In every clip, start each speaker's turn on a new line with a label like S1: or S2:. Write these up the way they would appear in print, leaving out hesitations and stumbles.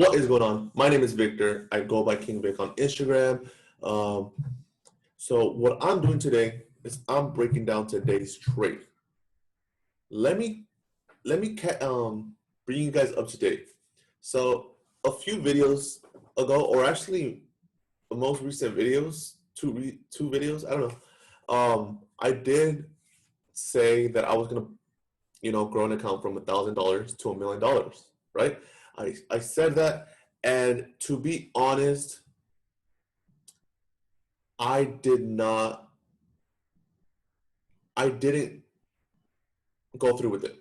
S1: What is going on? My name is Victor. I go by King Vic on Instagram. Um, so what I'm doing today is I'm breaking down today's trade. Let me bring you guys up to date. So a few videos ago, or actually the most recent videos, two videos, I don't know. I did say that I was gonna, grow an account from $1,000 to $1,000,000, right? I said that, and to be honest, I did not, I didn't go through with it.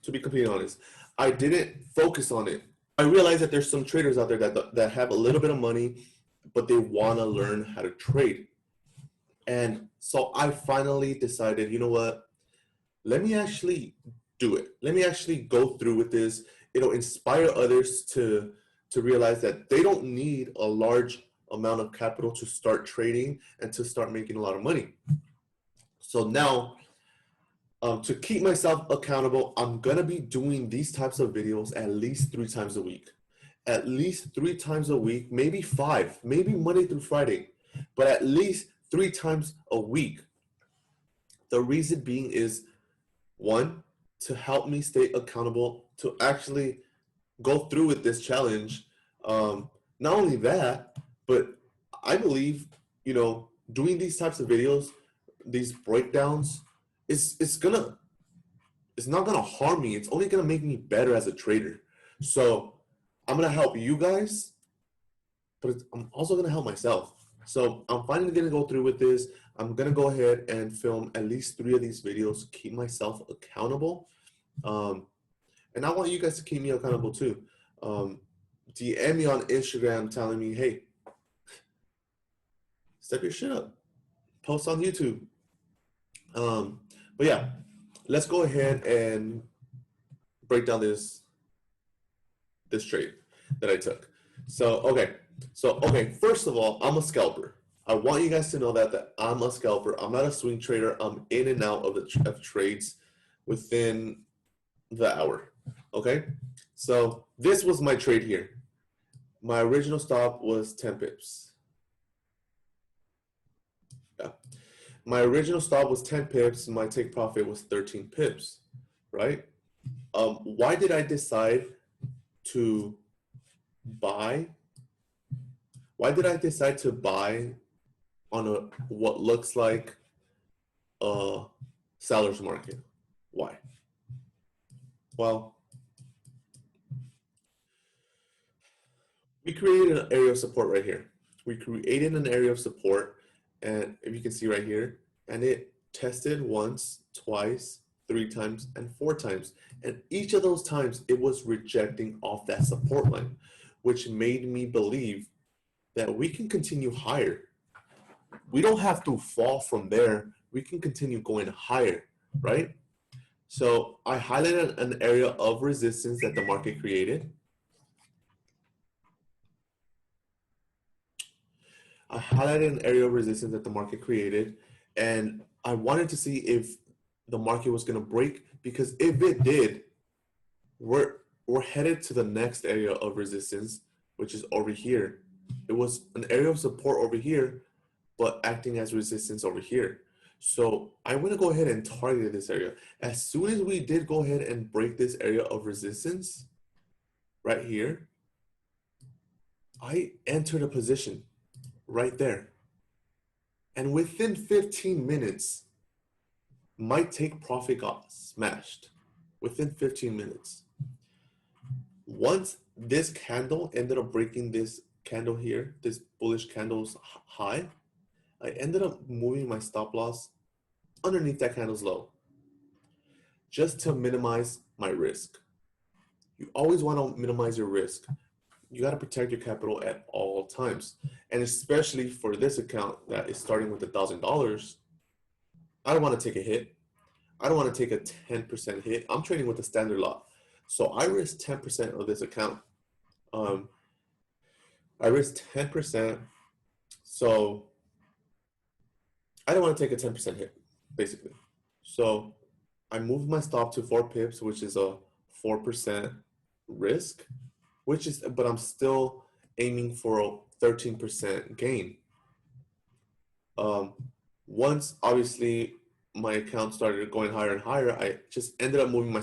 S1: To be completely honest, I didn't focus on it. I realized that there's some traders out there that have a little bit of money, but they want to learn how to trade. And so I finally decided, you know what? Let me actually do it. Let me actually go through with this. It'll inspire others to realize that they don't need a large amount of capital to start trading and to start making a lot of money. So now, to keep myself accountable, I'm gonna be doing these types of videos at least 3 times a week. At least 3 times a week, maybe 5, maybe Monday through Friday, but at least 3 times a week. The reason being is, one, to help me stay accountable to actually go through with this challenge. Not only that, but I believe, doing these types of videos, these breakdowns, it's not gonna harm me. It's only gonna make me better as a trader. So I'm gonna help you guys, but I'm also gonna help myself. So I'm finally gonna go through with this. I'm gonna go ahead and film at least 3 of these videos, keep myself accountable. And I want you guys to keep me accountable too. DM me on Instagram telling me, hey, step your shit up. Post on YouTube. But yeah, let's go ahead and break down this trade that I took. So okay, first of all, I'm a scalper. I want you guys to know that I'm a scalper. I'm not a swing trader. I'm in and out of trades within the hour. Okay, so this was my trade here. My original stop was 10 pips. Yeah. My original stop was 10 pips. My take profit was 13 pips, right? Why did I decide to buy? Why did I decide to buy on what looks like a seller's market? Why? Well, we created an area of support right here. We created an area of support, and if you can see right here, and it tested once, twice, 3 times, and 4 times. And each of those times, it was rejecting off that support line, which made me believe that we can continue higher. We don't have to fall from there. We can continue going higher, right? So I highlighted an area of resistance that the market created. I highlighted an area of resistance that the market created, and I wanted to see if the market was going to break, because if it did, we're headed to the next area of resistance, which is over here. It was an area of support over here, but acting as resistance over here. So I'm going to go ahead and target this area. As soon as we did go ahead and break this area of resistance right here, I entered a position right there. And within 15 minutes, my take profit got smashed. Within 15 minutes. Once this candle ended up breaking this candle here, this bullish candle's high, I ended up moving my stop loss underneath that candle's low, just to minimize my risk. You always want to minimize your risk. You got to protect your capital at all times. And especially for this account that is starting with $1,000, I don't want to take a hit. I don't want to take a 10% hit. I'm trading with a standard lot. So I risk 10% of this account. I risk 10%. So I don't want to take a 10% hit, basically. So I moved my stop to 4 pips, which is a 4% risk. but I'm still aiming for a 13% gain. Once obviously my account started going higher and higher, I just ended up moving my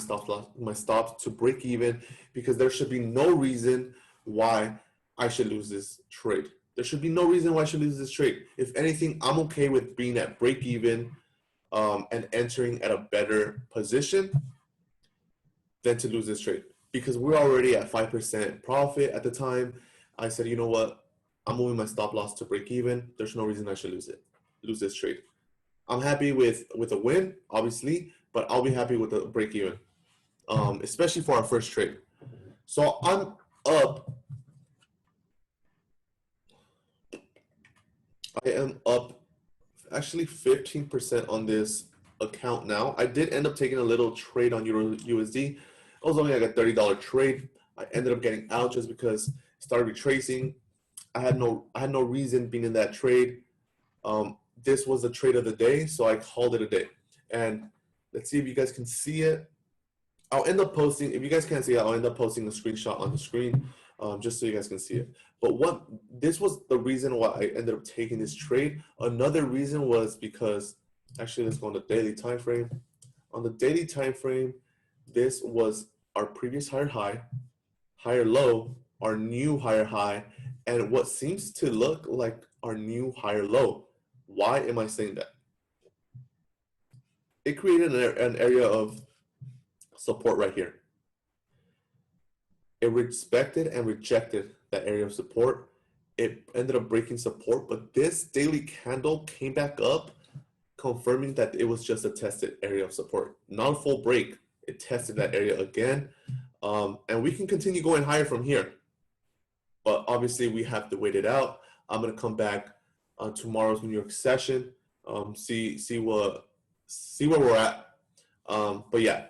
S1: stops to break even, because there should be no reason why I should lose this trade. There should be no reason why I should lose this trade. If anything, I'm okay with being at break even and entering at a better position than to lose this trade, because we're already at 5% profit at the time. I said, you know what? I'm moving my stop loss to break even. There's no reason I should lose this trade. I'm happy with a win, obviously, but I'll be happy with the break even, especially for our first trade. So I'm up. I am up actually 15% on this account now. I did end up taking a little trade on Euro USD. It was only like a $30 trade. I ended up getting out just because it started retracing. I had no reason being in that trade. This was the trade of the day, so I called it a day. And let's see if you guys can see it. I'll end up posting, if you guys can't see it, I'll end up posting a screenshot on the screen just so you guys can see it. But this was the reason why I ended up taking this trade. Another reason was because, actually let's go on the daily time frame. On the daily time frame, this was our previous higher high, higher low, our new higher high, and what seems to look like our new higher low. Why am I saying that? It created an area of support right here. It respected and rejected that area of support. It ended up breaking support, but this daily candle came back up, confirming that it was just a tested area of support, not a full break. It tested that area again, and we can continue going higher from here. But obviously, we have to wait it out. I'm gonna come back on tomorrow's New York session, see where we're at. But yeah,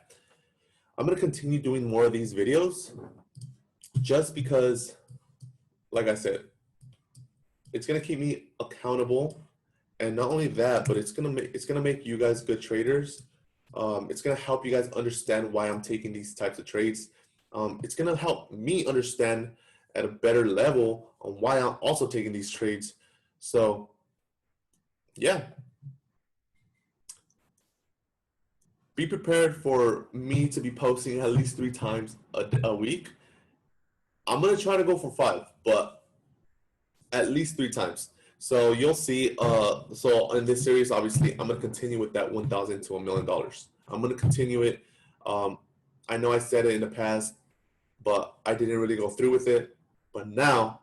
S1: I'm gonna continue doing more of these videos, just because, like I said, it's gonna keep me accountable, and not only that, but it's gonna make you guys good traders. It's gonna help you guys understand why I'm taking these types of trades. It's gonna help me understand at a better level on why I'm also taking these trades. So yeah, be prepared for me to be posting at least 3 times a week. I'm gonna try to go for 5, but at least 3 times. So you'll see. So in this series, obviously, I'm gonna continue with that $1,000 to $1 million. I'm gonna continue it. I know I said it in the past, but I didn't really go through with it. But now,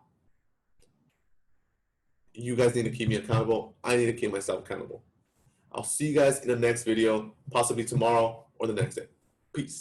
S1: you guys need to keep me accountable. I need to keep myself accountable. I'll see you guys in the next video, possibly tomorrow or the next day. Peace.